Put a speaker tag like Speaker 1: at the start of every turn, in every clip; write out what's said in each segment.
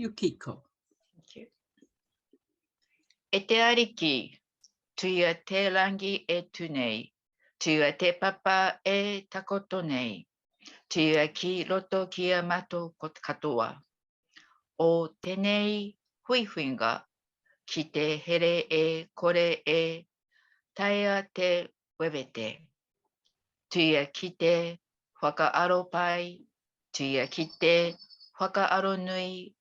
Speaker 1: Yukiko.
Speaker 2: Thank you. E te ariki, tuia te rangi e tunei, tuia te papa e takoto nei, tuia ki roto ki a mato katoa. O tenei huihuinga, ki te here e kore e taia te wewete. Tuia ki te whakaaro pai, tuia ki te whakaaro nui,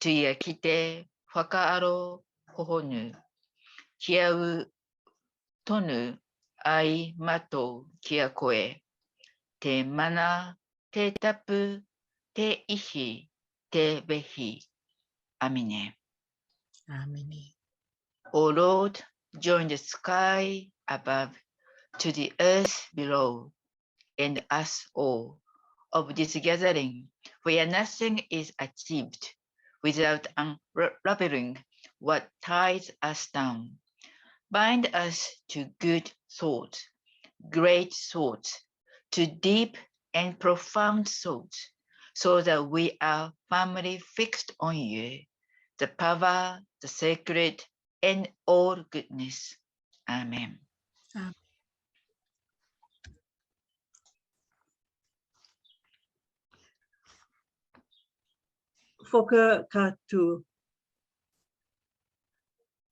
Speaker 2: tuia ki te whakaaro hohonu. Kia u tonu ai matou kia koe. Te mana, te tapu, te ihi, te wehi. Amine.
Speaker 1: Amine.
Speaker 2: O Lord, join the sky above to the earth below, and us all of this gathering, where nothing is achieved without unraveling what ties us down. Bind us to good thoughts, great thoughts, to deep and profound thoughts, so that we are firmly fixed on you, the power, the sacred, and all goodness. Amen.
Speaker 1: Amen. Whakakātua.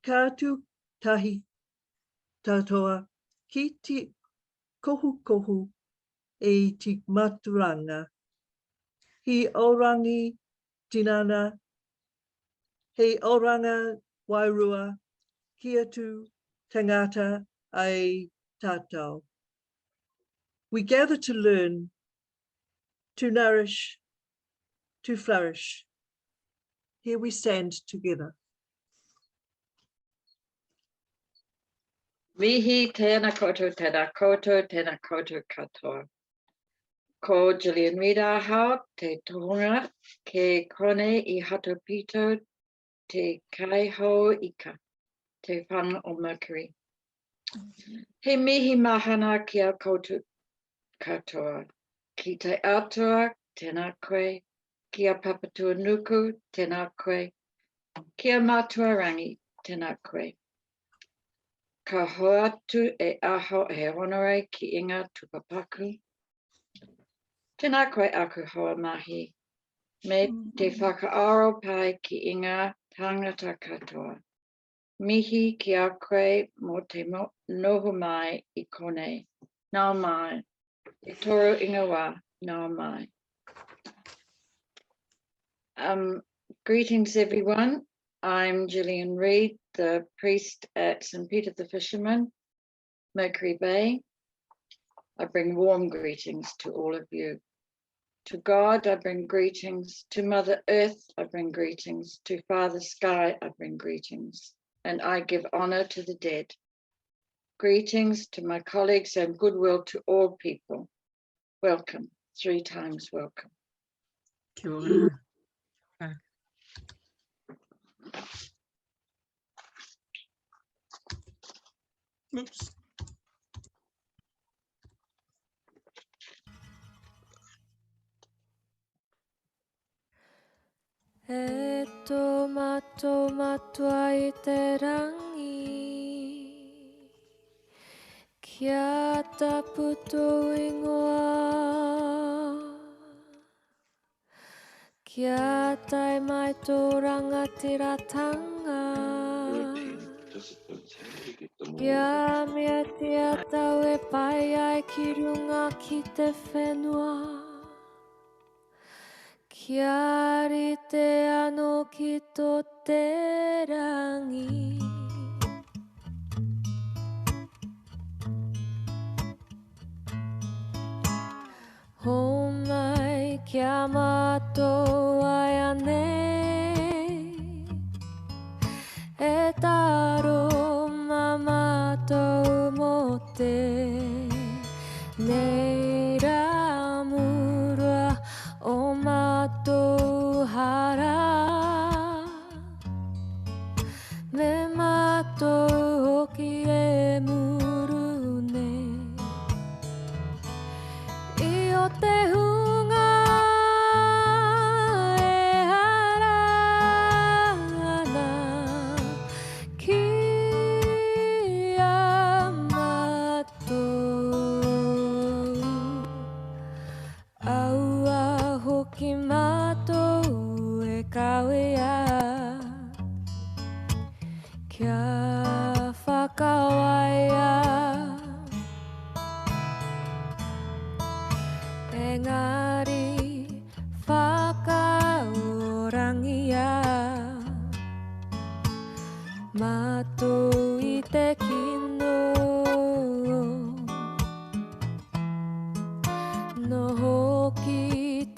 Speaker 1: Kātu tahi tatoa ki te kohu e te maturanga. He orangi tinana, he oranga wairua, kia tu tangata ai tatou. We gather to learn, to nourish, to flourish. Here we stand together.
Speaker 3: Mihi tena koto katoa. Ko Gillian Rita hao te tohunga ke kone I hato pito te kaiho ika, te whanga o Mercury. He mihi mahana kia koto katoa, ki te atua tena koe, kia papatua nuku tena koe, kia matua rangi tena koe. Ka hoatu e aho he honore ki inga tupapaku. Tēnā koe aku hoa mahi, me te whakaaro pai ki inga tangata katoa. Mihi ki a koe mo te noho mai I konei. Nā mai, I toro inga wā, nā mai. Greetings everyone. I'm Gillian Reid, the priest at St. Peter the Fisherman, Mercury Bay. I bring warm greetings to all of you. To God, I bring greetings. To Mother Earth, I bring greetings. To Father Sky, I bring greetings. And I give honor to the dead. Greetings to my colleagues and goodwill to all people. Welcome, 3 times welcome.
Speaker 1: Kia ora. Oops.
Speaker 4: E tō matua I te rangi, kia taputo ingoa, kia tai mai tō rangatiratanga, kia mea te atau e pai ai ki runga ki te whenua. Kia rite ano ki tō te rangi. Ho mai kia mātou ai anei, e taro ma mātou mo te nei rā murua o mātou hara, me mātou hoki e muru nei. I o te hunga e hara, kia whakawaia engari whakaorangia matu i te kino no hoki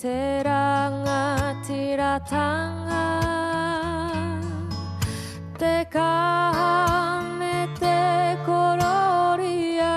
Speaker 4: te rangatiratanga te kaha me te kororia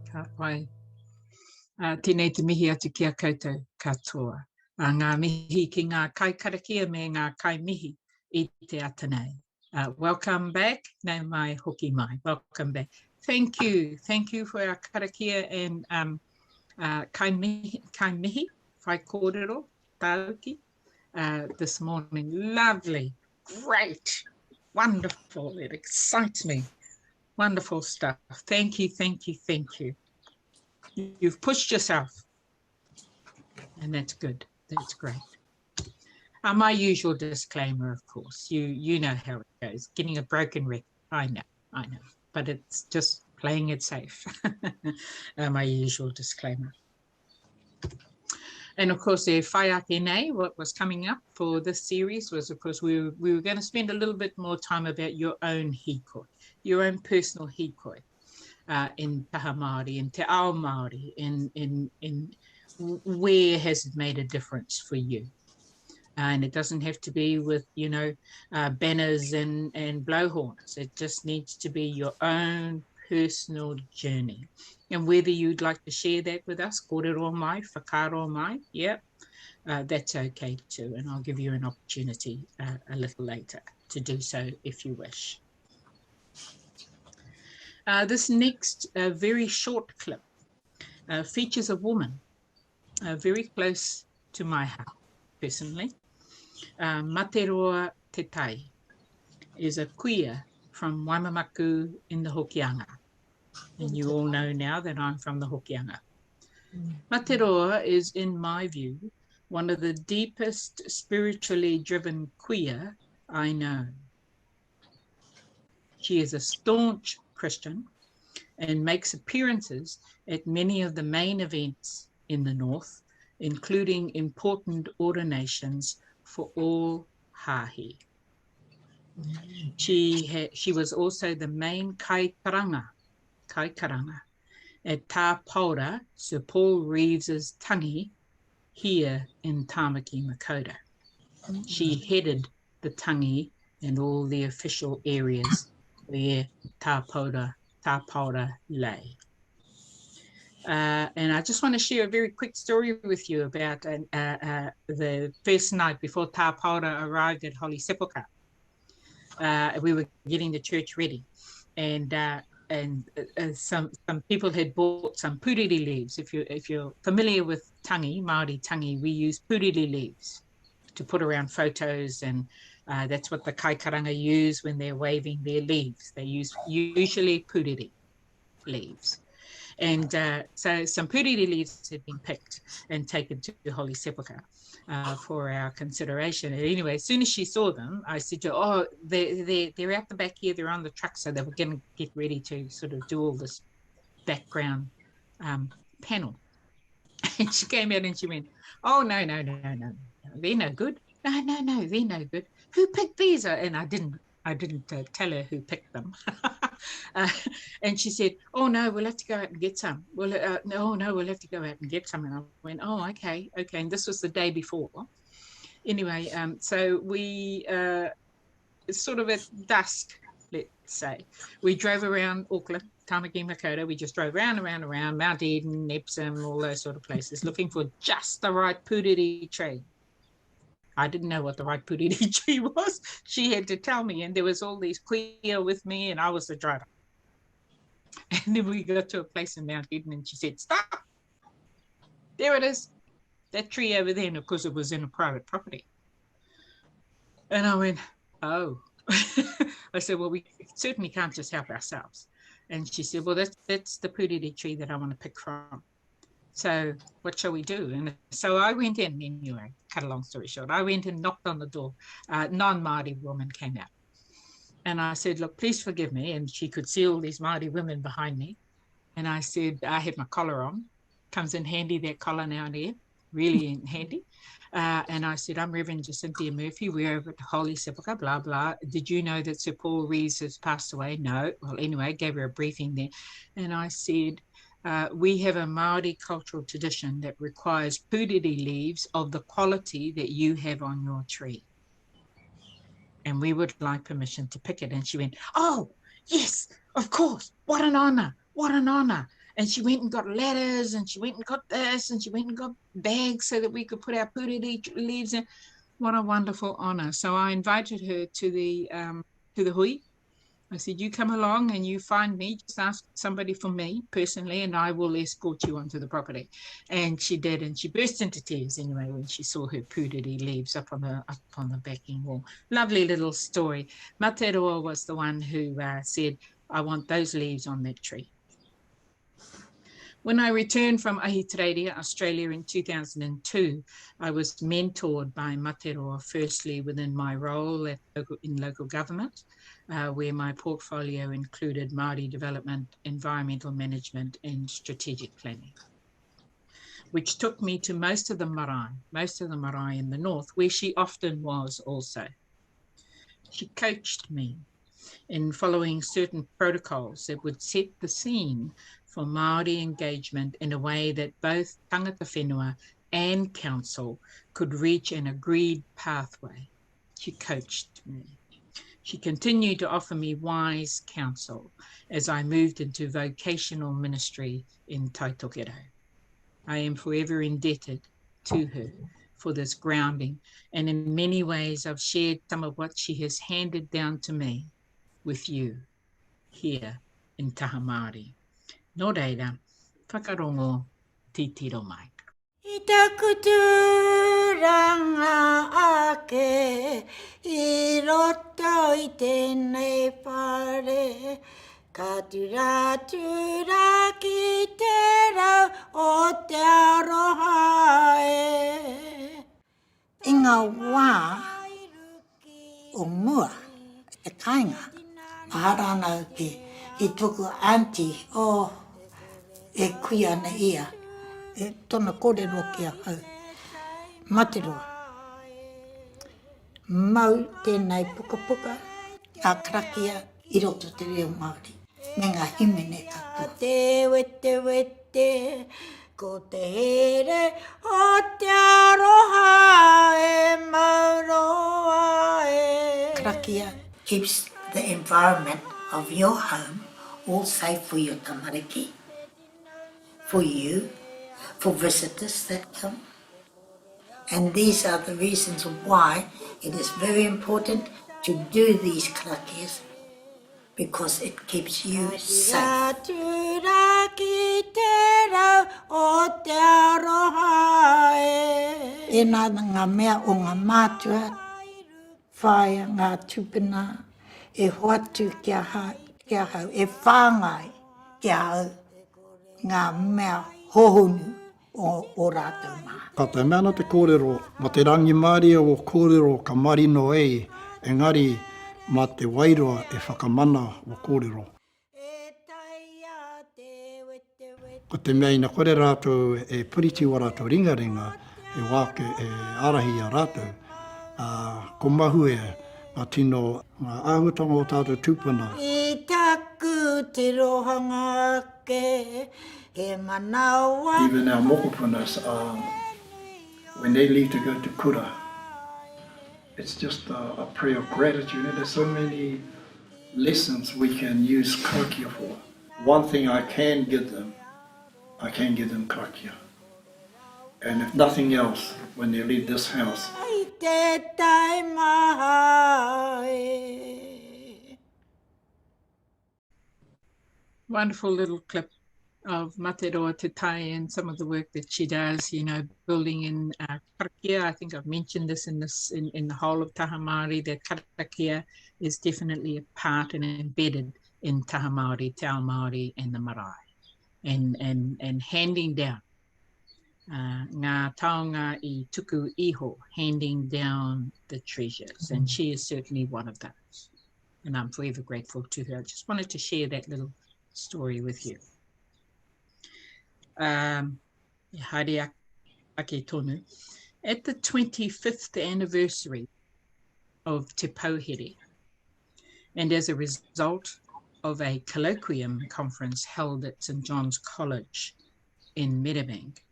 Speaker 5: Ka pai. Tēnei te mihi atu ki a koutou katoa. Ngā mihi ki ngā kai karakia me ngā kai mihi I te atanei. Welcome back. Nau mai hoki mai. Welcome back. Thank you. Thank you for our karakia and kai mihi, whai kōrero, tauki, this morning. Lovely. Great. Wonderful. It excites me. Wonderful stuff. Thank you, thank you, thank you. You've pushed yourself. And that's good. That's great. My usual disclaimer, of course. You know how it goes. Getting a broken record. I know. But it's just playing it safe. My usual disclaimer. And of course, the whaiake nei, what was coming up for this series was, of course, we were going to spend a little bit more time about your own hikoi, your own personal hikoi in Taha Māori, in Te Ao Māori, in where has it made a difference for you? And it doesn't have to be with, you know, banners and blowhorns. It just needs to be your own personal journey. And whether you'd like to share that with us, kōrero mai, whakaro mai, yeah, that's okay too. And I'll give you an opportunity a little later to do so if you wish. This next very short clip features a woman very close to my heart, personally. Materoa te Tai is a kuia from Waimamaku in the Hokianga. And you all know now that I'm from the Hokianga. Materoa is, in my view, one of the deepest spiritually driven kuia I know. She is a staunch Christian and makes appearances at many of the main events in the north, including important ordinations for all hahi. She was also the main kai karanga at Tūpono, Sir Paul Reeves's tangi here in Tāmaki Makaurau. She headed the tangi and all the official areas where Tūpono lay. And I just want to share a very quick story with you about the first night before Tūpono arrived at Holy Sepulchre. We were getting the church ready, and some people had bought some puriri leaves. If you're familiar with tangi, Māori tangi, we use puriri leaves to put around photos, and that's what the kaikaranga use when they're waving their leaves. They use usually puriri leaves. And so some puriri leaves had been picked and taken to the Holy Sepulchre for our consideration. And anyway, as soon as she saw them, I said to her, oh, they're out the back here, they're on the truck. So they were going to get ready to sort of do all this background panel. And she came out and she went, oh, no, they're no good. No, they're no good. Who picked these? And I didn't tell her who picked them. And she said, oh, no, we'll have to go out and get some. Well, no, we'll have to go out and get some. And I went, oh, okay. And this was the day before. Anyway, so we sort of at dusk, let's say, we drove around Auckland, Tāmaki Makaurau. We just drove around, Mount Eden, Epsom, all those sort of places, looking for just the right puriri tree. I didn't know what the right puriri tree was. She had to tell me, and there was all these kuia with me, and I was the driver. And then we got to a place in Mount Eden, and she said, "Stop! There it is, that tree over there," and of course it was in a private property. And I went, "Oh." I said, "Well, we certainly can't just help ourselves." And she said, "Well, that's the puriri tree that I want to pick from. So what shall we do?" And so I went in anyway, cut a long story short. I went and knocked on the door. Non-Māori woman came out. And I said, "Look, please forgive me." And she could see all these Māori women behind me. And I said, I had my collar on. Comes in handy, that collar now and then, really handy. And I said, "I'm Reverend Jacinthia Murphy. We're over at Holy Sepulchre, blah, blah. Did you know that Sir Paul Rees has passed away?" "No." Well, anyway, I gave her a briefing there. And I said, "We have a Māori cultural tradition that requires puriri leaves of the quality that you have on your tree. And we would like permission to pick it." And she went, "Oh, yes, of course. What an honor. What an honor." And she went and got ladders, and she went and got this, and she went and got bags so that we could put our puriri leaves in. What a wonderful honor. So I invited her to the hui. I said, "You come along and you find me, just ask somebody for me personally, and I will escort you onto the property." And she did, and she burst into tears anyway when she saw her puriri leaves up on the backing wall. Lovely little story. Materoa was the one who said, "I want those leaves on that tree." When I returned from Ahitereiria, Australia in 2002, I was mentored by Materoa, firstly within my role in local government, where my portfolio included Māori development, environmental management, and strategic planning, which took me to most of the marae in the north, where she often was also. She coached me in following certain protocols that would set the scene for Māori engagement in a way that both tangata whenua and council could reach an agreed pathway. She coached me. She continued to offer me wise counsel as I moved into vocational ministry in Taitokero. I am forever indebted to her for this grounding, and in many ways I've shared some of what she has handed down to me with you here in Taha Māori. Nō reira, whakarongo titiro mai.
Speaker 6: I taku tūranga ake, I roto I tēnei whare, ka tura ki te rau o te aroha e. I ngā wā o mua, e kāinga, maharana ki I tuku auntie, e kui ana ia, e tona kōrero kia hau. Materoa, mau tēnei puka, a karakia I roto te reo Māori, me ngā himene katoa. Te wete, ko te here o te aroha e mauroa e. Karakia keeps the environment of your home all safe for your tamariki, for you, for visitors that come. And these are the reasons why it is very important to do these karakias, because it keeps you safe. E nā ngā mea o ngā mātua, whaia ngā tūpuna, e hoatu kia hau, e whāngai kia hau, ngā mea hohonu o rātou mā.
Speaker 7: Ka te mea no te kōrero, ma te rangi Māori o kōrero ka marino e, engari ma te wairoa e whakamana o kōrero. Ko te mea ina kore rātou e puriti wa rātou ringaringa, e wāke e arahi a rātou, ko mahu e ngā tino ngā āhutanga o tātou tūpuna.
Speaker 6: I taku te rohanga ke, he manawa.
Speaker 7: Even our mokopunas, when they leave to go to kura, it's just a prayer of gratitude. And there's so many lessons we can use karakia for. One thing I can give them karakia. And if nothing else, when they leave this house,
Speaker 6: te tai mahai.
Speaker 5: Wonderful little clip of Materoa to tie in some of the work that she does, you know, building in karakia. I think I've mentioned this in the whole of Taha Māori, that karakia is definitely a part and embedded in Taha Māori, Te Ao Māori and the marae, and handing down ngā taonga I tuku iho, handing down the treasures, and she is certainly one of those, and I'm forever grateful to her. I just wanted to share that little story with you. Haere ake tonu. At the 25th anniversary of Te Pauhere, and as a result of a colloquium conference held at St. John's College in Meadowbank,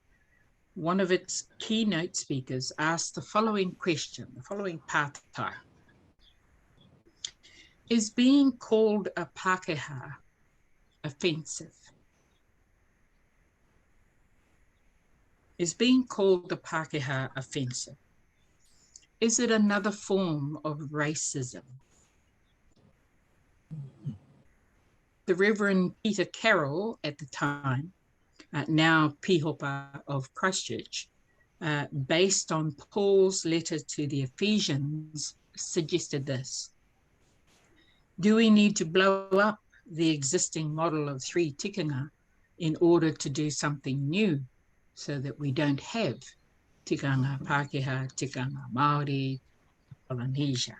Speaker 5: one of its keynote speakers asked the following question, the following pātai. Is being called a Pākehā offensive? Is being called a Pākehā offensive? Is it another form of racism? The Reverend Peter Carroll at the time, now Pihopa of Christchurch, based on Paul's letter to the Ephesians, suggested this. Do we need to blow up the existing model of 3 tikanga in order to do something new so that we don't have tikanga Pākehā, tikanga Māori, Polynesia?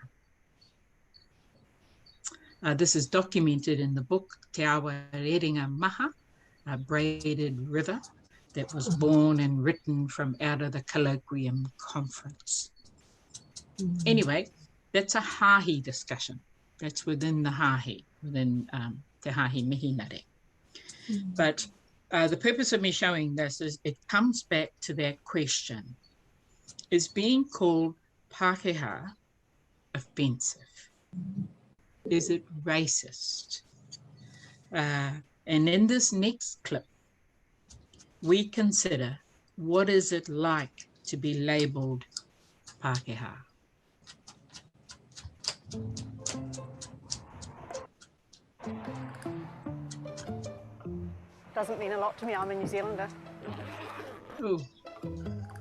Speaker 5: This is documented in the book Te Awa Reringa Maha, a braided river, that was born and written from out of the colloquium conference. Anyway, that's a hāhi discussion. That's within the hāhi, within te hāhi mihinare. But the purpose of me showing this is it comes back to that question. Is being called Pākehā offensive? Is it racist? And in this next clip, we consider what is it like to be labelled Pākehā.
Speaker 8: Doesn't mean a lot to me. I'm a New Zealander.
Speaker 5: Ooh.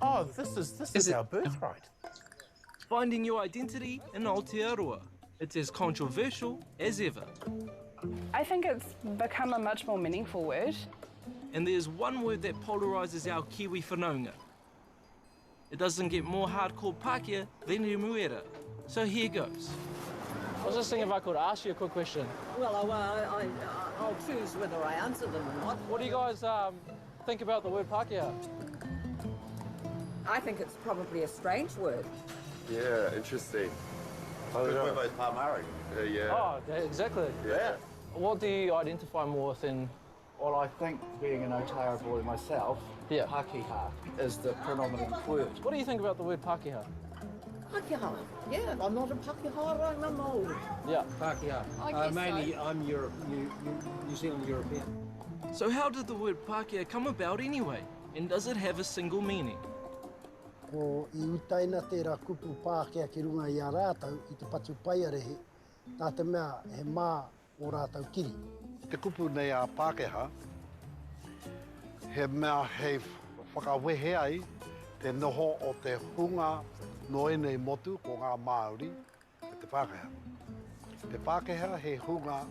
Speaker 9: Oh, this is our birthright.
Speaker 10: Finding your identity in Aotearoa. It's as controversial as ever.
Speaker 8: I think it's become a much more meaningful word.
Speaker 10: And there's one word that polarises our Kiwi whanaunga. It doesn't get more hardcore Pākehā than remuera. So here goes.
Speaker 11: I was just thinking if I could ask you a quick question.
Speaker 12: Well, I'll choose whether I answer them or not.
Speaker 11: What do you guys think about the word Pākehā?
Speaker 12: I think it's probably a strange word.
Speaker 13: Yeah, interesting. Because we're both Taha Māori. Yeah.
Speaker 11: Oh, yeah, exactly.
Speaker 13: Yeah.
Speaker 11: What do you identify more with in?
Speaker 14: Well, I think being an Aotearoa boy myself,
Speaker 11: yeah,
Speaker 14: Pākehā is the predominant word.
Speaker 11: What do you think about the word Pākehā?
Speaker 12: Pākehā, yeah, I'm not a Pākehā, I'm a Māori.
Speaker 11: Yeah,
Speaker 15: Pākehā. Mainly, so. I'm New Zealand European.
Speaker 10: So how did the word Pākehā come about anyway? And does it have a single meaning?
Speaker 16: Ko I utaina tērā kupu Pākehā ki runga I a rātau I te patu paiarehe, tā te mea he mā o rātau kiri.
Speaker 17: Te kupu nei a Pākehā, he mea hei whakawehe ai te noho o te hunga noe nei motu ko ngā Māori e te Pākehā. Te Pākehā he hunga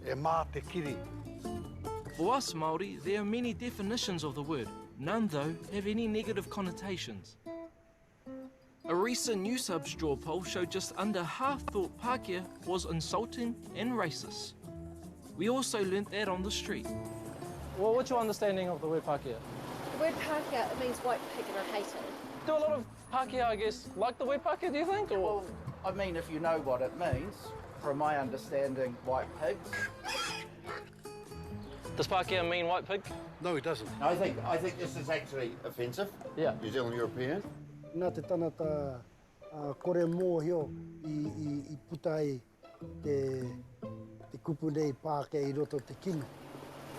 Speaker 17: e mā te kiri.
Speaker 10: For us Māori, there are many definitions of the word. None, though, have any negative connotations. A recent New Sub straw poll showed just under half thought Pākehā was insulting and racist. We also learnt that on the street.
Speaker 11: Well, what's your understanding of the word Pākehā?
Speaker 18: The word Pākehā, it means white pig and are hated.
Speaker 11: Do a lot of Pākehā, I guess, like the word Pākehā, do you think? Or?
Speaker 14: Well, I mean, if you know what it means, from my understanding, white pigs.
Speaker 11: Does Pākehā mean white pig?
Speaker 17: No, it doesn't.
Speaker 13: I think this is actually offensive.
Speaker 11: Yeah.
Speaker 13: New Zealand European.
Speaker 16: Nā te tanata kore mōhio I putai te kupu nei Pākehā I roto te kino.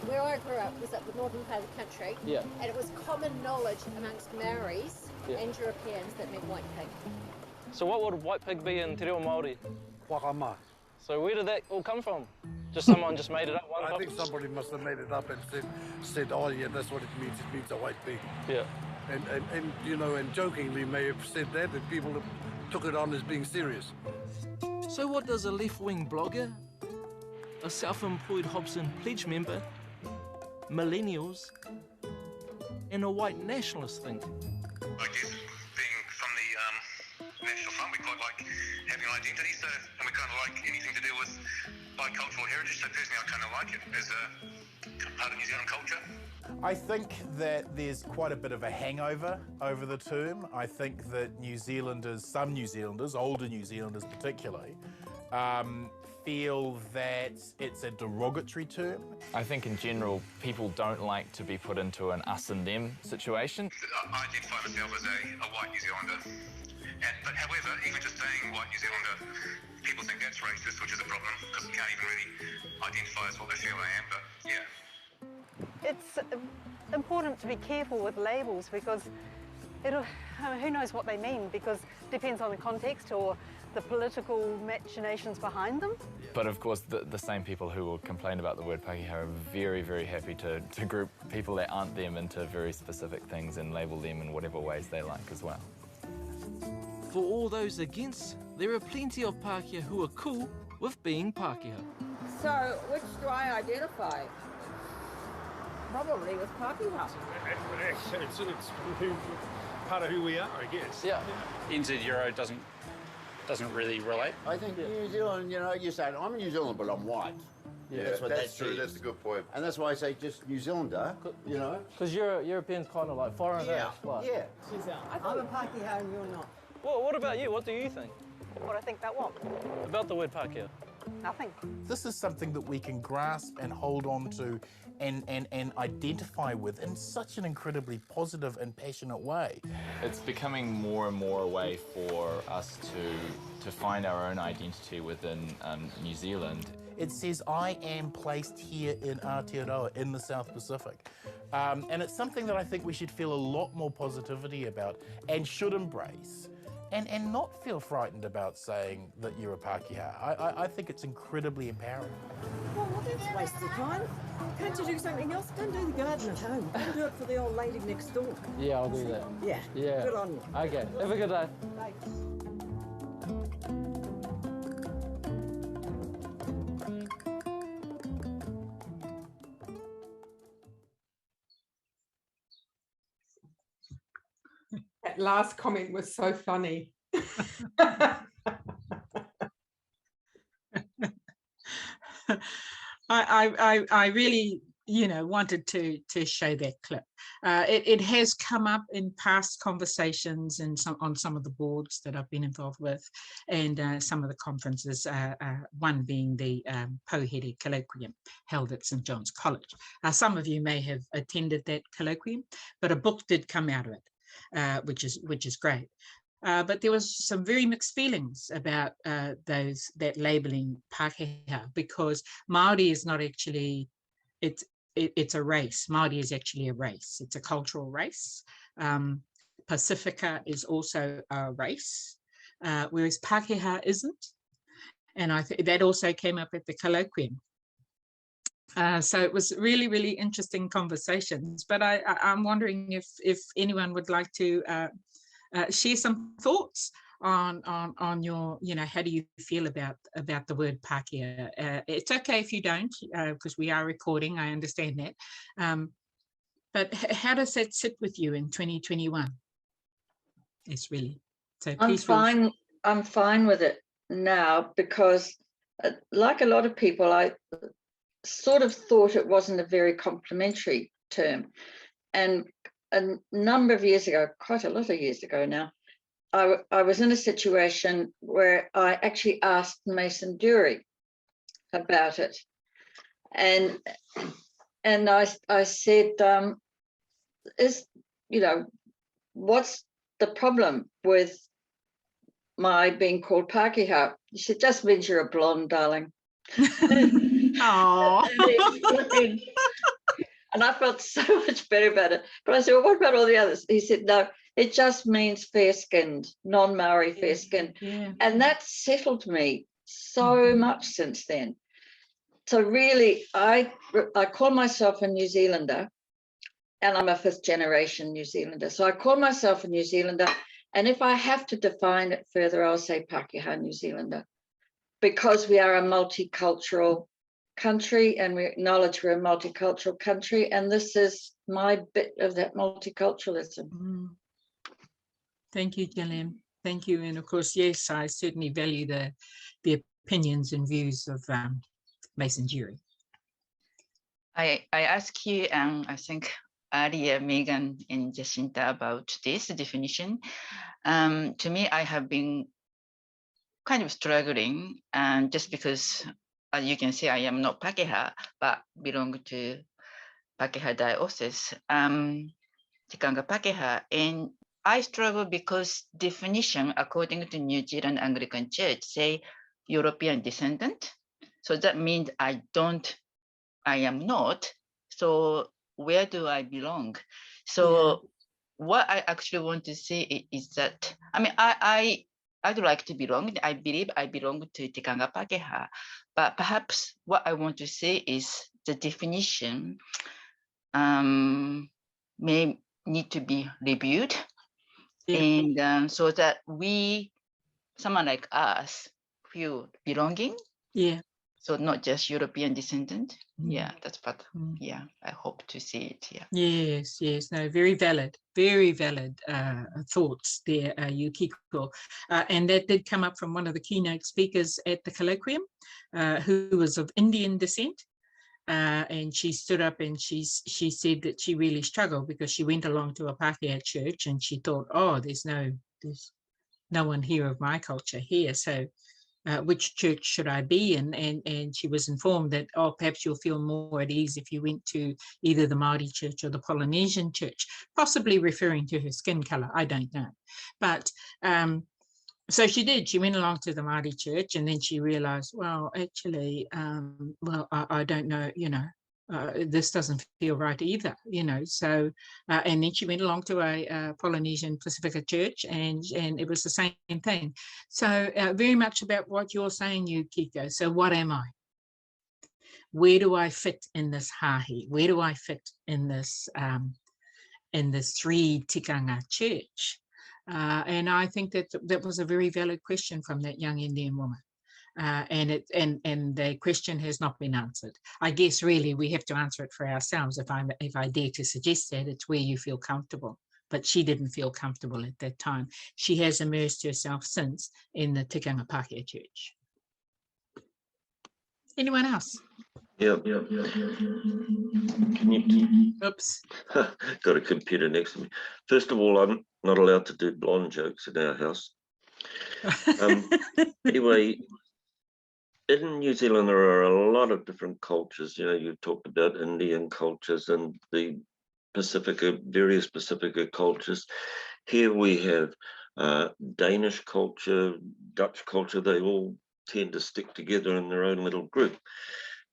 Speaker 18: Where I grew up was up the northern part of the country,
Speaker 11: yeah,
Speaker 18: and it was common knowledge amongst Maoris
Speaker 11: yeah,
Speaker 18: and Europeans that meant white pig.
Speaker 11: So what would white pig be in Te Reo Māori?
Speaker 17: Whakama.
Speaker 11: So where did that all come from? Just someone just made it up one
Speaker 17: I
Speaker 11: time?
Speaker 17: think somebody must have made it up and said, oh yeah, that's what it means a white pig.
Speaker 11: Yeah.
Speaker 17: And you know, and jokingly may have said that, and people have took it on as being serious.
Speaker 10: So what does a left-wing blogger, a self-employed Hobson Pledge member, millennials, and a white nationalist think?
Speaker 19: I guess being from the National Front, we quite like having an identity, so, and we kind of like anything to do with bicultural heritage, so personally I kind of like it as a part of New Zealand culture.
Speaker 9: I think that there's quite a bit of a hangover over the term. I think that New Zealanders, some New Zealanders, older New Zealanders particularly, feel that it's a derogatory term.
Speaker 20: I think in general, people don't like to be put into an us and them situation.
Speaker 19: I identify myself as a white New Zealander. But however, even just saying white New Zealander, people think that's racist, which is a problem, because we can't even really identify as what they feel I am, but yeah.
Speaker 21: It's important to be careful with labels because who knows what they mean, because it depends on the context or the political machinations behind them.
Speaker 20: But of course, the same people who will complain about the word Pākehā are very, very happy to group people that aren't them into very specific things and label them in whatever ways they like as well.
Speaker 10: For all those against, there are plenty of Pākehā who are cool with being Pākehā.
Speaker 12: So, which do I identify? Probably with Pākehā.
Speaker 15: It's part of who we are, I guess.
Speaker 11: Yeah.
Speaker 22: NZ Euro doesn't really relate.
Speaker 12: I think New Zealand, you know, you say, I'm a New Zealander, but I'm white.
Speaker 13: Yeah,
Speaker 12: that's what
Speaker 13: that's
Speaker 12: that
Speaker 13: true.
Speaker 12: says.
Speaker 13: That's a good point.
Speaker 12: And that's why I say just New Zealander, you know.
Speaker 11: Because Europeans kind of like foreign
Speaker 12: Yeah,
Speaker 11: like.
Speaker 12: yeah.
Speaker 21: I'm a Pākehā and you're not.
Speaker 11: Well, what about you? What do you think?
Speaker 21: What I think about what?
Speaker 11: About the word Pākehā?
Speaker 21: Nothing.
Speaker 9: This is something that we can grasp and hold on to and identify with in such an incredibly positive and passionate way.
Speaker 20: It's becoming more and more a way for us to find our own identity within New Zealand.
Speaker 9: It says, I am placed here in Aotearoa, in the South Pacific. And it's something that I think we should feel a lot more positivity about and should embrace. And not feel frightened about saying that you're a Pākehā. I think it's incredibly empowering.
Speaker 23: Well, that's a waste of time. Can't you do something else? Go and do the garden at home. Go and do it for the old lady next door.
Speaker 11: Yeah, I'll do that.
Speaker 23: Yeah.
Speaker 11: Yeah.
Speaker 23: Good on you.
Speaker 11: Okay. Have a good day.
Speaker 23: Thanks.
Speaker 24: That last comment was so funny.
Speaker 5: I really, wanted to show that clip. It has come up in past conversations and on some of the boards that I've been involved with, and some of the conferences. One being the Poheri colloquium held at St John's College. Some of you may have attended that colloquium, but a book did come out of it, which is great. But there was some very mixed feelings about that labelling Pākehā, because Māori is not actually, it's a race. Māori is actually a race. It's a cultural race. Pacifica is also a race, whereas Pākehā isn't. And I think that also came up at the colloquium. So it was really, really interesting conversations. But I'm wondering if anyone would like to share some thoughts on your, how do you feel about the word Pākehā? It's okay if you don't, because we are recording, I understand that. But how does that sit with you in 2021? It's really, so please.
Speaker 3: I'm fine with it now, because like a lot of people, I sort of thought it wasn't a very complimentary term. And a number of years ago, quite a lot of years ago now, I was in a situation where I actually asked Mason Dury about it. And I said, what's the problem with my being called Pākehā? He said, just means you're a blonde, darling.
Speaker 5: Aww.
Speaker 3: And I felt so much better about it. But I said, well, what about all the others? He said, no, It just means fair-skinned, non-Maori fair-skinned.
Speaker 5: Yeah.
Speaker 3: And that's settled me so much since then. So really, I call myself a New Zealander, and I'm a fifth-generation New Zealander. So I call myself a New Zealander, and if I have to define it further, I'll say Pākehā New Zealander, because we are a multicultural country, and we acknowledge we're a multicultural country, and this is my bit of that multiculturalism.
Speaker 5: Thank you, Gillian. Thank you. And of course, yes, I certainly value the opinions and views of Mason Jury.
Speaker 1: I asked you, and I think earlier Megan and Jacinta about this definition. To me, I have been kind of struggling, and just because, as you can see, I am not Pākehā, but belong to Pākehā Diocese, Tikanga Pākehā, and I struggle because definition, according to New Zealand Anglican Church, say European descendant. So that means I am not. So where do I belong? So what I actually want to say is that, I mean, I'd like to belong. I believe I belong to Tikanga Pākehā, but perhaps what I want to say is the definition may need to be reviewed. And so that someone like us, feel belonging.
Speaker 5: Yeah.
Speaker 1: So not just European descendant. Yeah, that's what, yeah, I hope to see it. Yeah.
Speaker 5: Yes, yes, no, very valid thoughts there, Yukiko. And that did come up from one of the keynote speakers at the colloquium, who was of Indian descent. And she stood up and she said that she really struggled because she went along to a Pākehā church and she thought, oh, there's no one here of my culture here. So which church should I be in? And she was informed that, oh, perhaps you'll feel more at ease if you went to either the Māori church or the Polynesian church, possibly referring to her skin color. I don't know. But so she did. She went along to the Māori church, and then she realized, well, actually, I don't know, this doesn't feel right either, So, and then she went along to a Polynesian Pacifica church, and it was the same thing. So, very much about what you're saying, Yukiko. So, what am I? Where do I fit in this hahi? Where do I fit in this three tikanga church? And I think that was a very valid question from that young Indian woman. And the question has not been answered. I guess really we have to answer it for ourselves. If I dare to suggest that, it's where you feel comfortable. But she didn't feel comfortable at that time. She has immersed herself since in the Tikanga Pākehā church. Anyone else?
Speaker 2: Yeah. Can you?
Speaker 5: Oops.
Speaker 2: Got a computer next to me. First of all, I'm not allowed to do blonde jokes in our house. Anyway, in New Zealand, there are a lot of different cultures. You've talked about Indian cultures and the various Pacifica cultures. Here we have Danish culture, Dutch culture. They all tend to stick together in their own little group.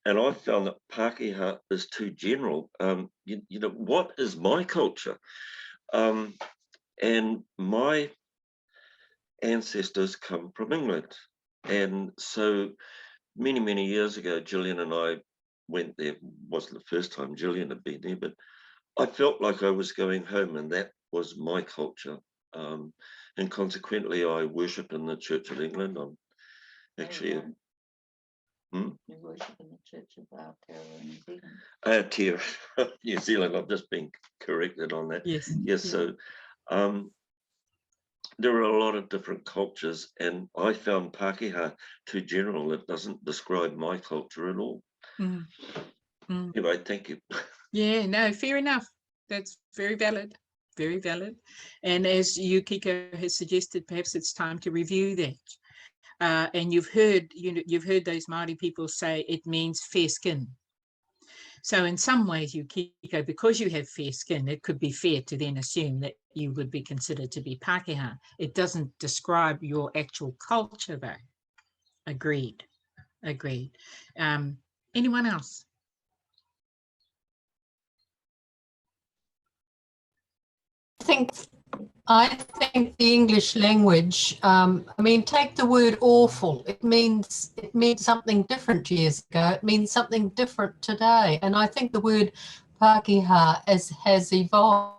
Speaker 2: And I found that Pākehā is too general. What is my culture? And my ancestors come from England. And so many years ago, Gillian and I went there. It wasn't the first time Gillian had been there, but I felt like I was going home, and that was my culture. And consequently, I worship in the Church of England. I'm actually...
Speaker 3: You worship in the Church of Aotearoa, New Zealand.
Speaker 2: Aotearoa, New Zealand. I've just been corrected on that.
Speaker 5: Yes.
Speaker 2: Yes. So there are a lot of different cultures, and I found Pākehā too general. It doesn't describe my culture at all. Anyway, thank you.
Speaker 5: Yeah, no, fair enough. That's very valid. Very valid. And as Yukiko has suggested, perhaps it's time to review that. And you've heard those Māori people say it means fair skin. So in some ways, Yukiko, because you have fair skin, it could be fair to then assume that you would be considered to be Pākehā. It doesn't describe your actual culture, though. Agreed. Anyone else?
Speaker 4: I think I think the English language, I mean, take the word awful. It means something different years ago. It means something different today. And I think the word Pākehā has evolved.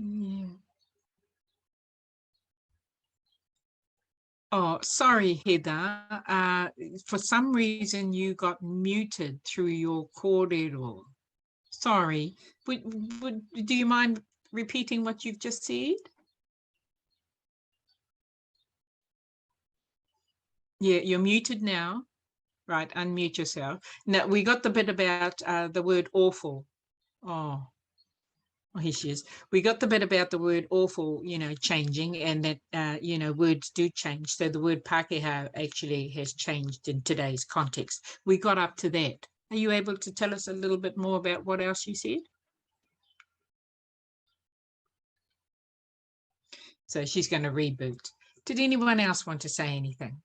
Speaker 5: Yeah. Oh, sorry, Heather. For some reason, you got muted through your kōrero. Sorry. Do you mind repeating what you've just said? Yeah, you're muted now. Right, unmute yourself. Now, we got the bit about the word awful. Oh, here she is. We got the bit about the word awful, you know, changing, and that, you know, words do change. So the word Pākehā actually has changed in today's context. We got up to that. Are you able to tell us a little bit more about what else you said? So she's going to reboot. Did anyone else want to say anything?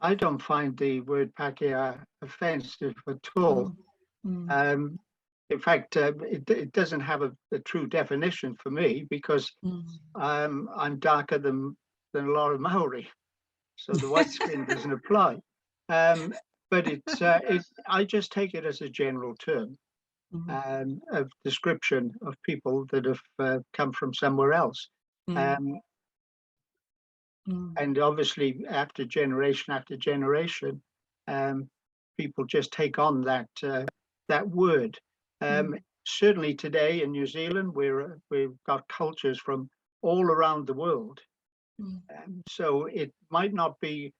Speaker 6: I don't find the word Pākehā offensive at all. In fact, it doesn't have a true definition for me, because I'm darker than a lot of Maori, so the white skin doesn't apply. But I just take it as a general term of description of people that have come from somewhere else. And obviously, after generation, people just take on that word. Certainly today in New Zealand, we've got cultures from all around the world. So it might not be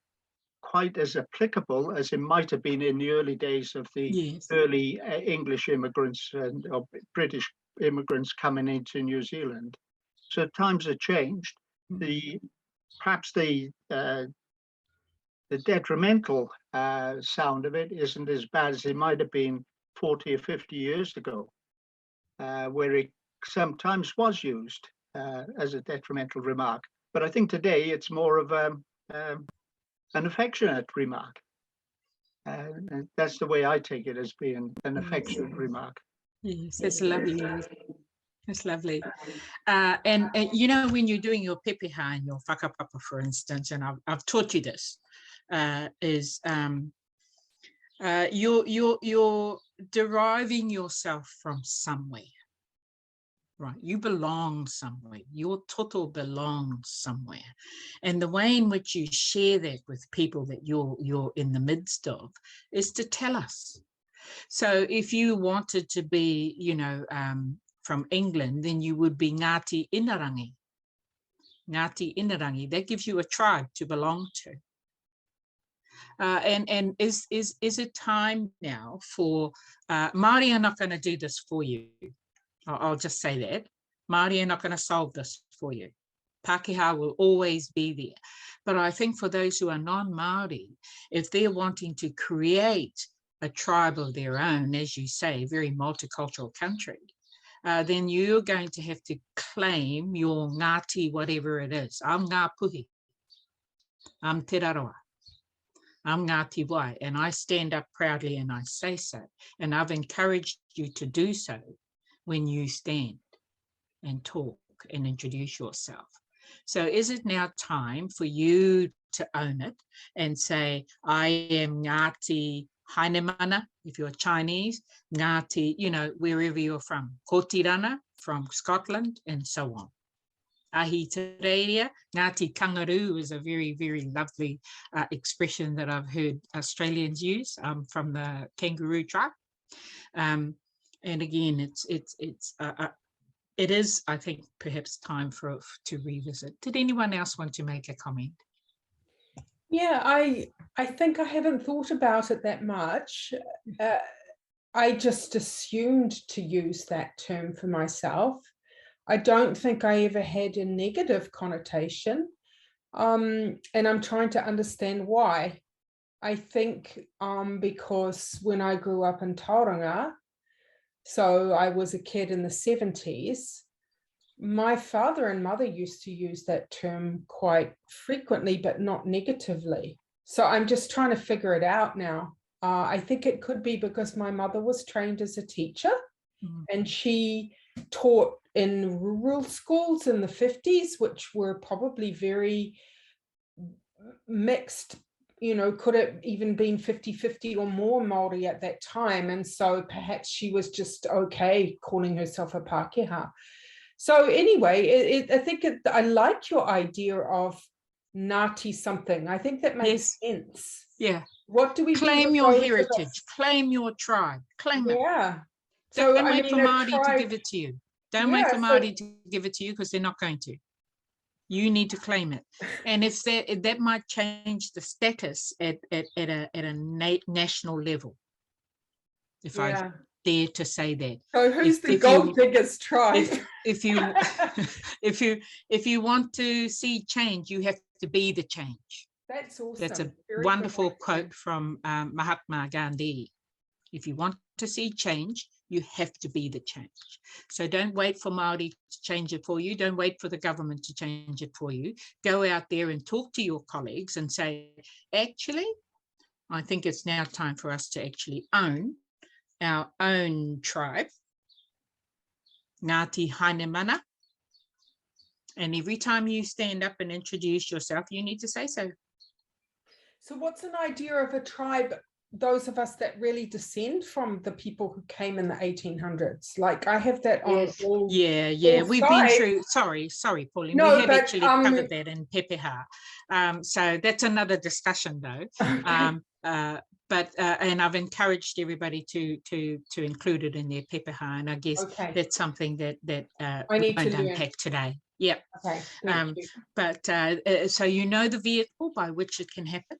Speaker 6: quite as applicable as it might have been in the early days of the early English immigrants or British immigrants coming into New Zealand. So times have changed. Perhaps the detrimental sound of it isn't as bad as it might have been 40 or 50 years ago, where it sometimes was used as a detrimental remark. But I think today it's more of an affectionate remark. That's the way I take it, as being an affectionate remark.
Speaker 5: Yes, it's lovely. It's lovely. And you know, when you're doing your pepeha and your whakapapa, for instance, and I've taught you this, you're deriving yourself from somewhere, right? You belong somewhere. Your toto belongs somewhere, and the way in which you share that with people that you're in the midst of is to tell us. So if you wanted to be, you know, from England, then you would be Ngati Ingarani. Ngati Ingarani, that gives you a tribe to belong to. And is it time now for Māori are not going to do this for you. I'll just say that. Māori are not going to solve this for you. Pākehā will always be there. But I think for those who are non-Māori, if they're wanting to create a tribe of their own, as you say, a very multicultural country, then you're going to have to claim your Ngati, whatever it is. I'm Ngāpuhi. I'm Te Raroa. I'm Ngati Wai, and I stand up proudly and I say so. And I've encouraged you to do so when you stand and talk and introduce yourself. So is it now time for you to own it and say, I am Ngati Hainemana, if you're Chinese, Ngati, you know, wherever you're from, Kotirana from Scotland, and so on. Ahitereiria, Ngati Kangaroo is a very, very lovely expression that I've heard Australians use from the kangaroo tribe. And again, it is, I think, perhaps time to revisit. Did anyone else want to make a comment?
Speaker 24: Yeah, I think I haven't thought about it that much. I just assumed to use that term for myself. I don't think I ever had a negative connotation, and I'm trying to understand why. I think because when I grew up in Tauranga, so I was a kid in the 70s, my father and mother used to use that term quite frequently, but not negatively. So I'm just trying to figure it out now. I think it could be because my mother was trained as a teacher, and she taught in rural schools in the 50s, which were probably very mixed, you know, could have even been 50-50 or more Māori at that time. And so perhaps she was just okay calling herself a Pākehā. So anyway, I think I like your idea of Ngati something. I think that makes sense.
Speaker 5: Yeah.
Speaker 24: What do we
Speaker 5: claim your heritage? Claim your tribe. Claim it.
Speaker 24: Yeah.
Speaker 5: So
Speaker 24: So
Speaker 5: don't wait for Māori to give it to you. Don't wait for Māori to give it to you, because they're not going to. You need to claim it, and if that might change the status at a national level, if I dare to say that.
Speaker 24: So who's the gold diggers tribe?
Speaker 5: If you want to see change, you have to be the change.
Speaker 24: That's awesome.
Speaker 5: That's a wonderful quote from Mahatma Gandhi. If you want to see change, you have to be the change. So don't wait for Māori to change it for you. Don't wait for the government to change it for you. Go out there and talk to your colleagues and say, actually, I think it's now time for us to actually own our own tribe, Ngati Hainemana. And every time you stand up and introduce yourself, you need to say so.
Speaker 24: So what's an idea of a tribe, those of us that really descend from the people who came in the 1800s? Like I have that on all
Speaker 5: we've been through, sorry Pauline, we have actually covered that in Pākehā. So that's another discussion though. But and I've encouraged everybody to include it in their Pākehā, and I guess that's something that
Speaker 24: I need
Speaker 5: we won't
Speaker 24: to learn.
Speaker 5: unpack today. Yep.
Speaker 24: Okay.
Speaker 5: But so you know the vehicle by which it can happen.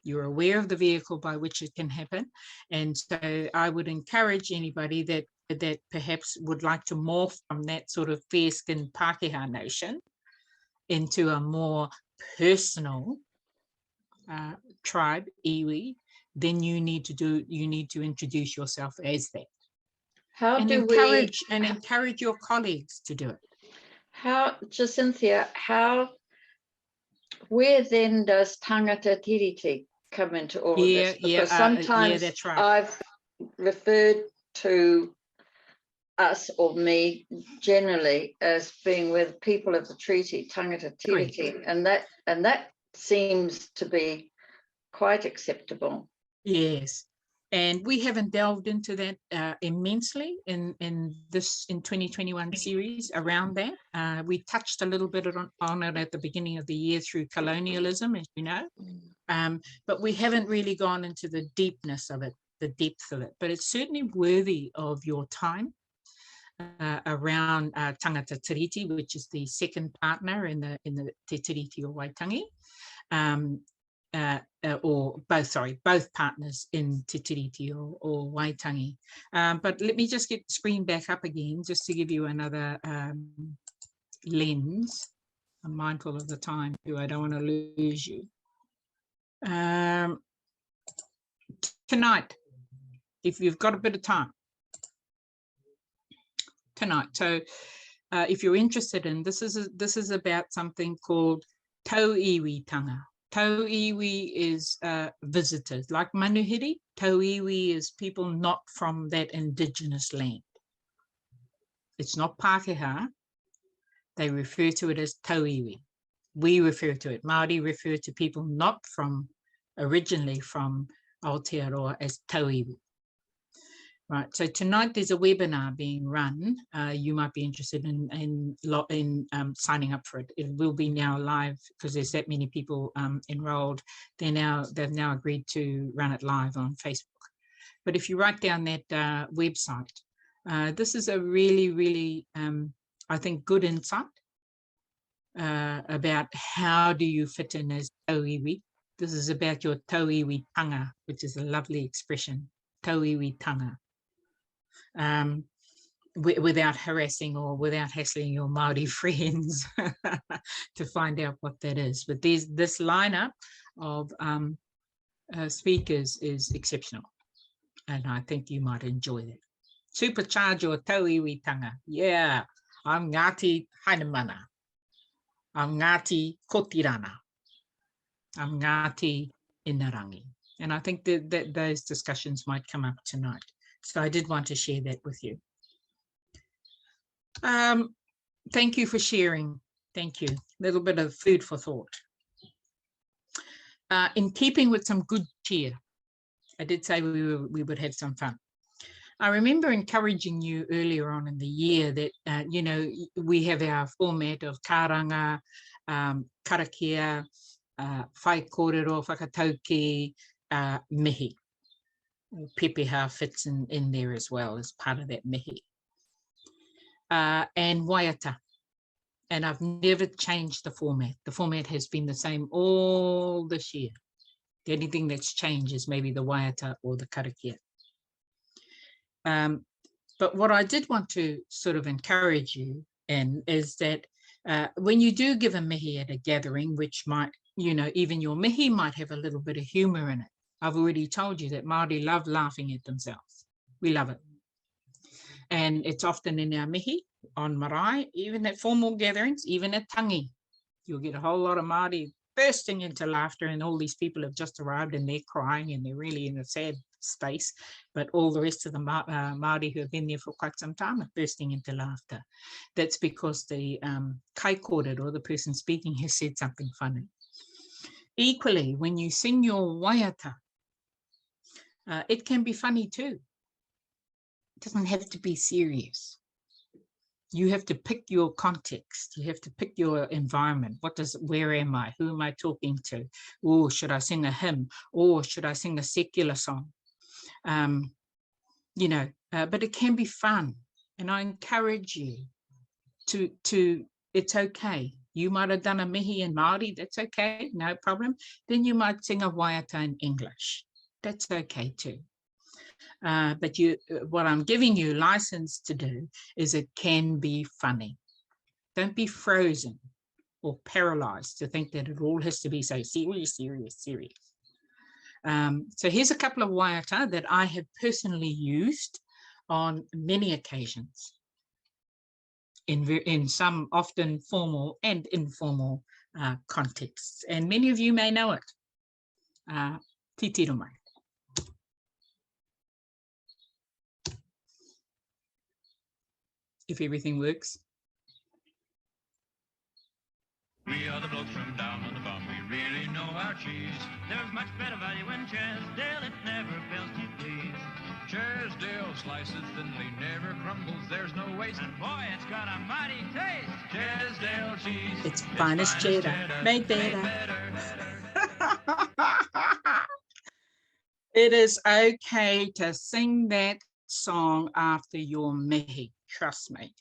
Speaker 5: You're aware of the vehicle by which it can happen. And so I would encourage anybody that perhaps would like to morph from that sort of fair-skinned Pākehā notion into a more personal tribe, iwi, then you need to introduce yourself as that. Encourage your colleagues to do it.
Speaker 3: How, Jacinthia, where then does tangata tiriti come into all of this? Because sometimes
Speaker 5: that's right.
Speaker 3: I've referred to us or me generally as being with people of the treaty, tangata tiriti, and that seems to be quite acceptable.
Speaker 5: Yes. And we haven't delved into that immensely in 2021 series around that. We touched a little bit on it at the beginning of the year through colonialism, as you know, but we haven't really gone into the deepness of it, the depth of it. But it's certainly worthy of your time around tangata tiriti, which is the second partner in the te tiriti o Waitangi. Or both partners in te tiriti or Waitangi. But let me just get the screen back up again, just to give you another lens. I'm mindful of the time too, I don't want to lose you. Tonight, if you've got a bit of time, tonight. So if you're interested in, this is about something called tauiwitanga. Tauiwi is visitors, like manuhiri. Tauiwi is people not from that indigenous land. It's not Pākehā. They refer to it as tauiwi. We refer to it, Māori refer to people not originally from Aotearoa as tauiwi. Right, so tonight there's a webinar being run. You might be interested in signing up for it. It will be now live because there's that many people enrolled. They've now agreed to run it live on Facebook. But if you write down that website, this is a really, really, I think, good insight about how do you fit in as tauiwi. This is about your tauiwi tanga, which is a lovely expression, tauiwi tanga. Without harassing or without hassling your Māori friends to find out what that is. But this lineup of speakers is exceptional, and I think you might enjoy that. Supercharge your tauiwitanga. Yeah. I'm Ngati Hainamana. I'm Ngati Kotirana. I'm Ngati Ingarani. And I think that those discussions might come up tonight. So I did want to share that with you. Thank you for sharing. Thank you. A little bit of food for thought. In keeping with some good cheer, I did say we would have some fun. I remember encouraging you earlier on in the year that, you know, we have our format of karanga, karakia, whai kōrero, whakatauki, mihi. Pākehā fits in there as well as part of that mihi. And waiata. And I've never changed the format. The format has been the same all this year. The only thing that's changed is maybe the waiata or the karakia. But what I did want to sort of encourage you in is that when you do give a mihi at a gathering, which might, you know, even your mihi might have a little bit of humour in it. I've already told you that Māori love laughing at themselves. We love it. And it's often in our mihi, on marae, even at formal gatherings, even at tangi. You'll get a whole lot of Māori bursting into laughter, and all these people have just arrived and they're crying and they're really in a sad space. But all the rest of the Māori who have been there for quite some time are bursting into laughter. That's because the kai kōrero, or the person speaking, has said something funny. Equally, when you sing your waiata, it can be funny too. It doesn't have to be serious. You have to pick your context. You have to pick your environment. Where am I? Who am I talking to? Or should I sing a hymn? Or should I sing a secular song? You know, but it can be fun. And I encourage you to it's okay. You might have done a mihi in Māori, that's okay, no problem. Then you might sing a waiata in English. That's okay too. But what I'm giving you license to do is it can be funny. Don't be frozen or paralyzed to think that it all has to be so serious. So here's a couple of waiata that I have personally used on many occasions in some often formal and informal contexts. And many of you may know it. Titiro mai. If everything works.
Speaker 7: We are the blokes from down on the farm, we really know our cheese. There's much better value in Chesdale, it never fails to please. Chesdale slices thinly, never crumbles, there's no waste. And boy, it's got a mighty taste. Chesdale cheese.
Speaker 5: It's finest cheddar, made better. It is okay to sing that song after your mihi, trust me.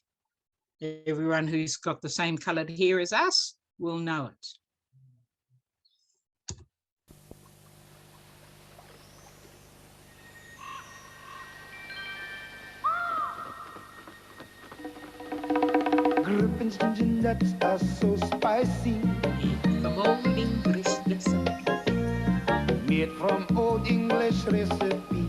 Speaker 5: Everyone who's got the same coloured hair as us will know it.
Speaker 8: Grippins ginger nuts are so spicy. Made from old English recipe.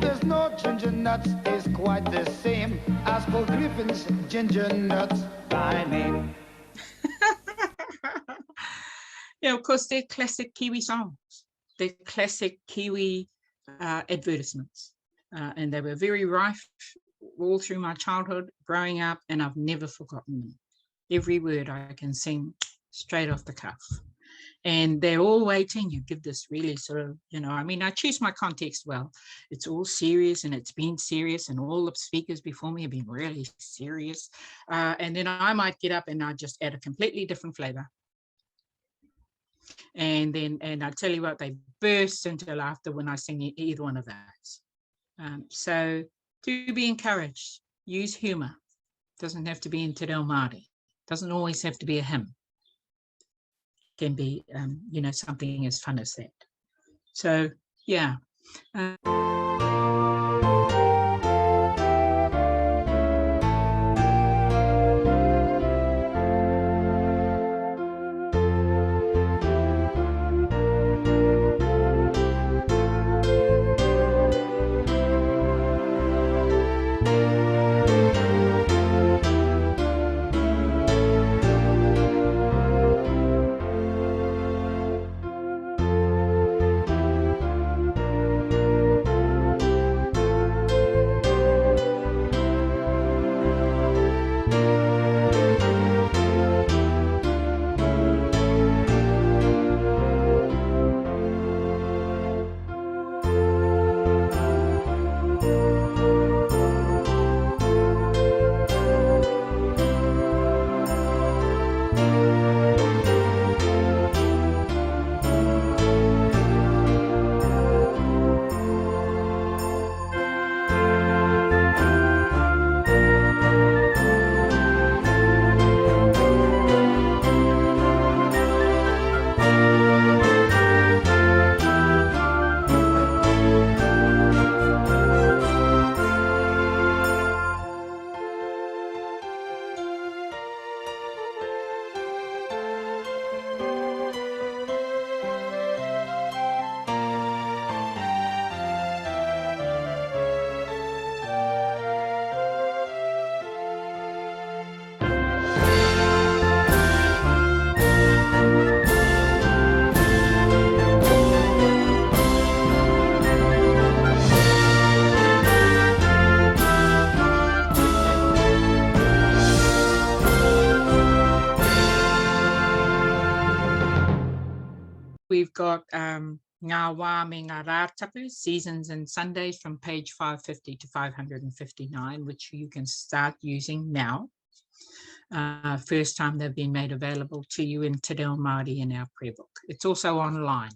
Speaker 8: There's no ginger nuts is quite the same as Paul Griffin's ginger nuts by name.
Speaker 5: Yeah, of course, they're classic Kiwi songs. They're classic Kiwi advertisements. And they were very rife all through my childhood, growing up, and I've never forgotten them. Every word I can sing straight off the cuff. And they're all waiting. You give this really sort of, you know, I mean, I choose my context well. It's all serious and it's been serious, and all the speakers before me have been really serious. And then I might get up and I just add a completely different flavor. And I tell you what, they burst into laughter when I sing either one of those. So do be encouraged. Use humour. Doesn't have to be in Te Reo Māori. Doesn't always have to be a hymn. Can be, you know, something as fun as that. So, yeah. we've got Ngā Wā me Ngā Rātapu, Seasons and Sundays from page 550 to 559, which you can start using now. First time they've been made available to you in Te Reo Māori in our prayer book. It's also online.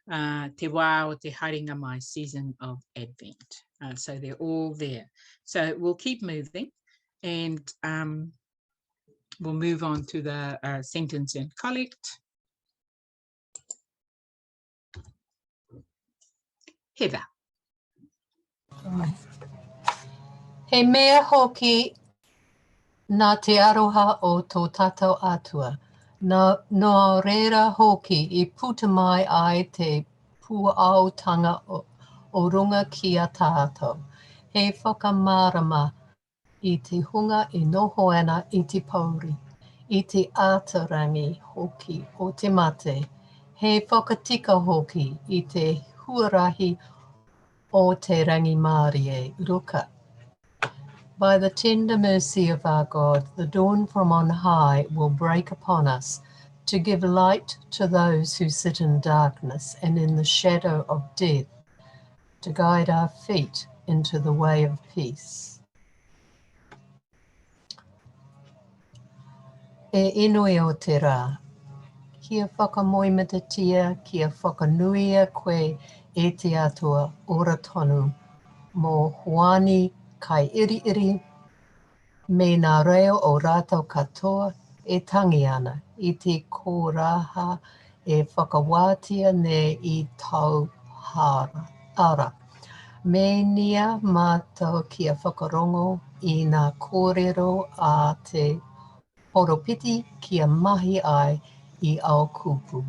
Speaker 5: Te Wā o Te Haringa Mai, Season of Advent. So they're all there. So we'll keep moving and we'll move on to the sentence and collect. Heather.
Speaker 4: He mea hoki nā te aroha o tō tātou atua. No reira hoki I puta mai ai te puaotanga o runga ki a tātou. He whakamārama I te hunga I noho ana I te pauri. I te ātarangi hoki o te mate. He whakatika hoki I te huarahi o te rangi Māori e ruka. By the tender mercy of our God, the dawn from on high will break upon us to give light to those who sit in darkness and in the shadow of death, to guide our feet into the way of peace. E inui o te rā, kia whakamoimatatia, kia whakanuia koe e te atua ora tonu, mō hoani kai iri iri, me nā reo o rātou katoa e tangi ana I te kōraha e whakawātia ne I tau ara. Me nia mātou kia whakarongo I nā kōrero a te poropiti kia mahi ai I ao kupu.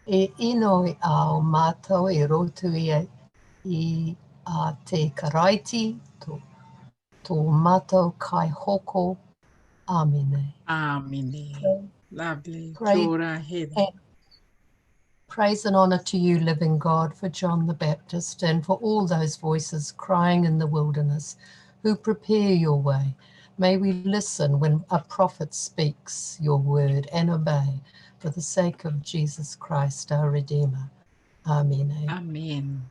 Speaker 4: E inoi ao mātou e rotu I a te karaiti, tō mātou kai hoko. Amine.
Speaker 5: Amine. Lovely. Kia ora, Heather.
Speaker 4: Praise and honor to you, living God, for John the Baptist and for all those voices crying in the wilderness who prepare your way. May we listen when a prophet speaks your word and obey for the sake of Jesus Christ, our Redeemer. Amen.
Speaker 5: Amen.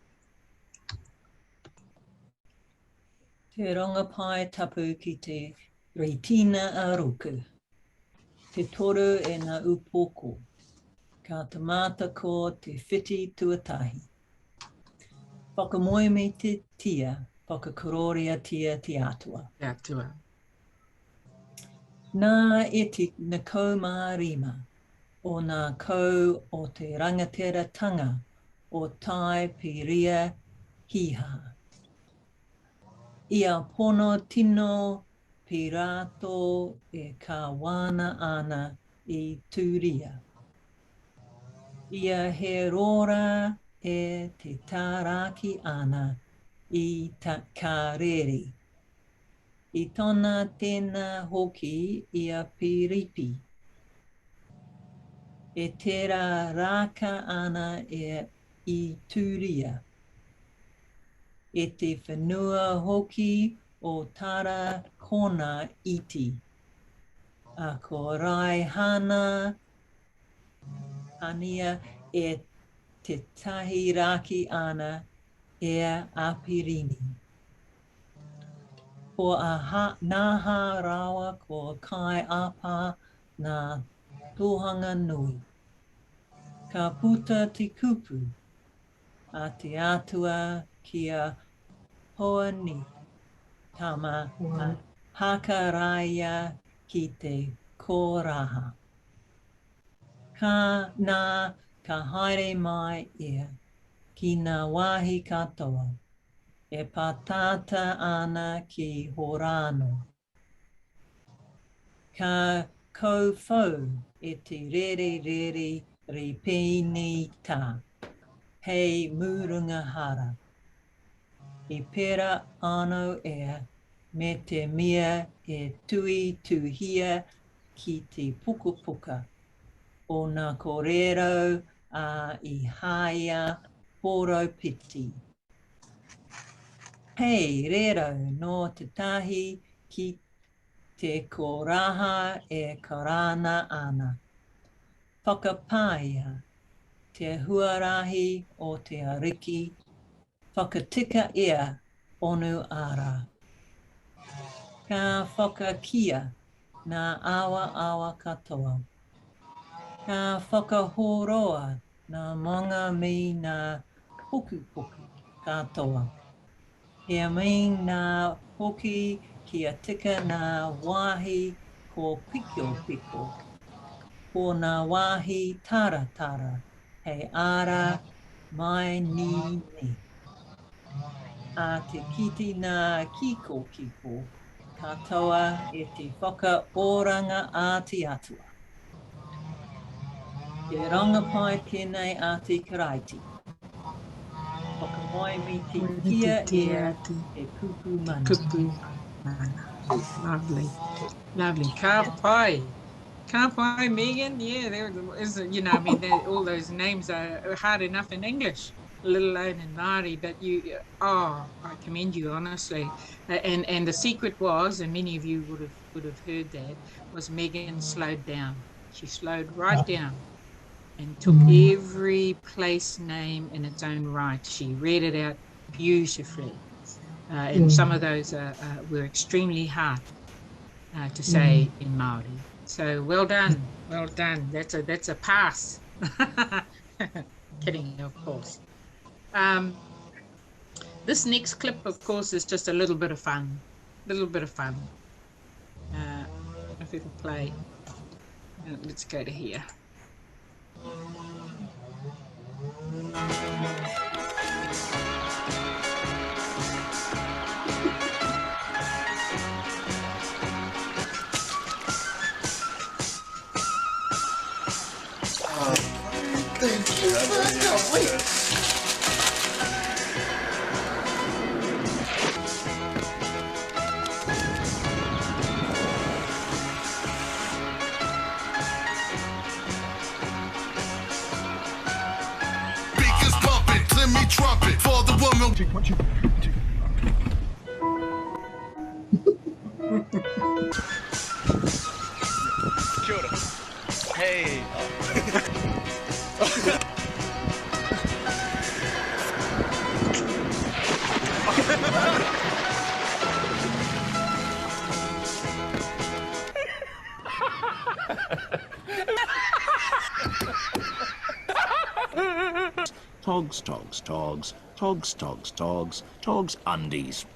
Speaker 14: Te rongapai tapu ki te reitina a roku. Te toru e na upoko. Ka te mata ko te whiti tuatahi. Whakamoime te tia, whakakororia tia te atua.
Speaker 5: Te atua.
Speaker 14: Nā e te nakau mārima, o nā kau o te rangateratanga o Tai Piria Hiha. Ia pono tino pirato e ka wana ana I turia. Ia he rora e te taraki ana I ka reri. I tona tena hoki ia piripi. E tera raka ana e I turia. E te whenua hoki o tara kona iti. A ko rai hana ania e te tahi raki ana e apirini. Ko a naha rawa ko kai apa nā tōhanga nui. Ka puta te kupu a te atua kia hoani tama a hakaraia ki te kōraha. Ka nā ka haere mai ia ki nā wāhi katoa e patata ana ki horano. Ka kōwhau e te rere ripini tā, hei murungahara. I pera anō ea me te mea e tui tuhia ki te pukapuka o nā kōrero a I haia poro piti. Hei rero no te tahi ki te kōraha e karana ana. Whakapaia te huarahi o te ariki, whakatika ia onu ara. Ka whakakia nā awa katoa. Ka whakahoroa nā manga mi nā poku katoa. Hea mi nā hoki kia tika nā wāhi ko piko. Ko nā wāhi tara, hei ara mai ni. A te kiti nā kiko, katoa e te whakaoranga a te atua. Te rangapai tēnei a te karaiti. Whakamoi mi te kia ea e kupu mana.
Speaker 5: Lovely. Ka pai, Megan. Yeah, there is, I mean, all those names are hard enough in English, let alone in Māori, but I commend you, honestly. And the secret was, and many of you would have heard that, was Megan slowed down. She slowed right down and took every place name in its own right. She read it out beautifully. And some of those were extremely hard to say in Māori. So well done. That's a pass. Kidding, of course. This next clip, of course, is just a little bit of fun. If it'll play. Let's go to here.
Speaker 16: Thank you. I can't wait.
Speaker 17: Speakers pumping, let me trumpet for the woman.
Speaker 18: Kia ora. Hey.
Speaker 19: Togs, undies.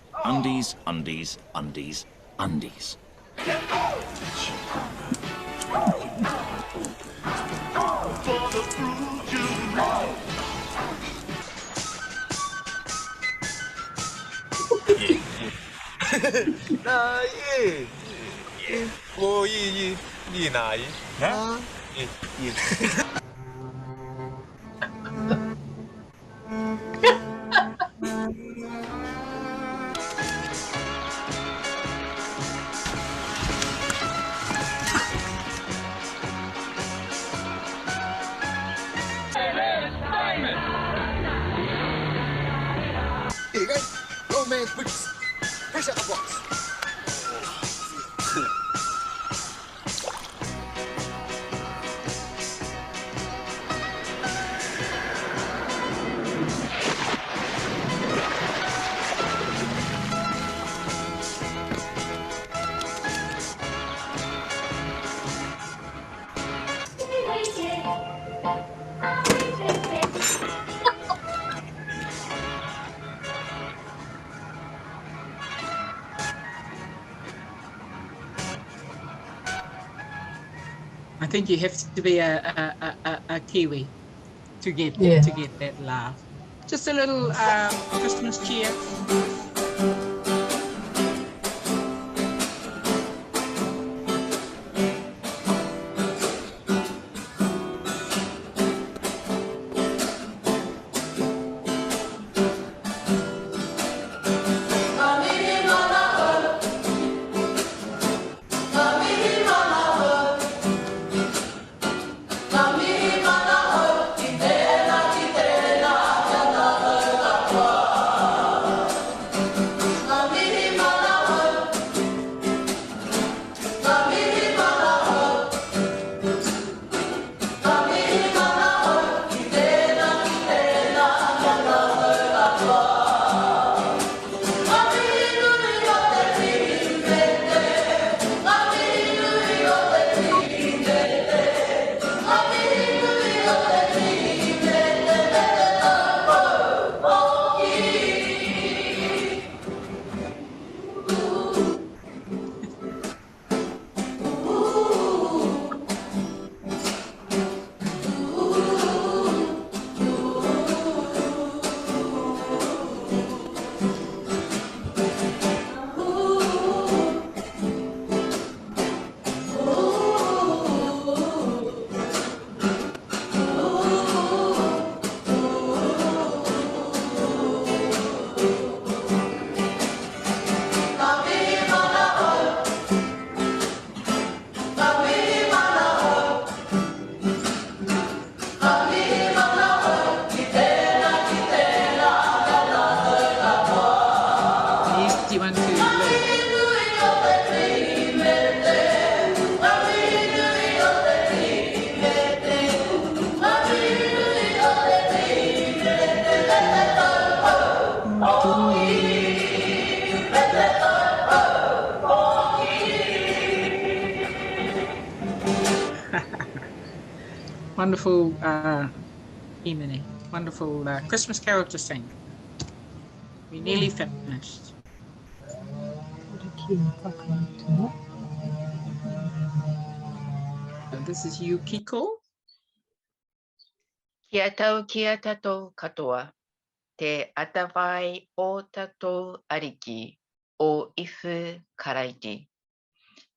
Speaker 16: Here you go. Old man's boots. Push out the box.
Speaker 5: I think you have to be a Kiwi to get that laugh. Just a little Christmas cheer. Wonderful Imene. Wonderful Christmas carol to sing. We nearly finished. This is Yukiko.
Speaker 1: Kia tatou katoa, te atawai o tatou ariki o ifu karaiti.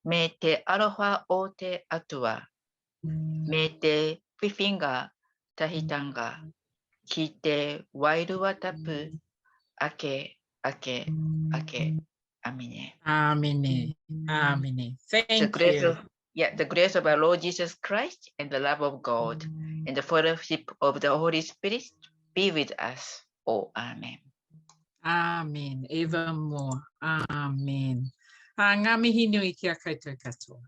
Speaker 1: Me te aroha o te atua, me te whiwhinga tahitanga, ki te wairua tapu, ake. Amine.
Speaker 5: Amine. Amine. Thank you.
Speaker 1: The grace of our Lord Jesus Christ and the love of God and the fellowship of the Holy Spirit be with us all. Amen.
Speaker 5: Amen. Evermore. Amen. Ngā mihi nui kia koutou katoa.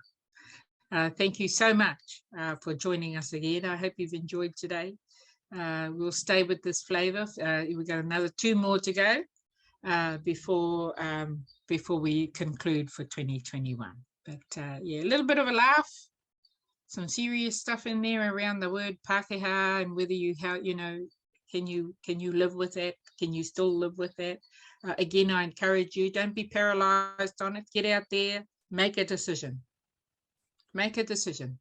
Speaker 5: Thank you so much for joining us again. I hope you've enjoyed today. We'll stay with this flavour. We've got another 2 more to go before we conclude for 2021. But yeah, a little bit of a laugh, some serious stuff in there around the word Pākehā and whether can you live with that? Can you still live with that? Again, I encourage you, don't be paralysed on it. Get out there, make a decision. Make a decision.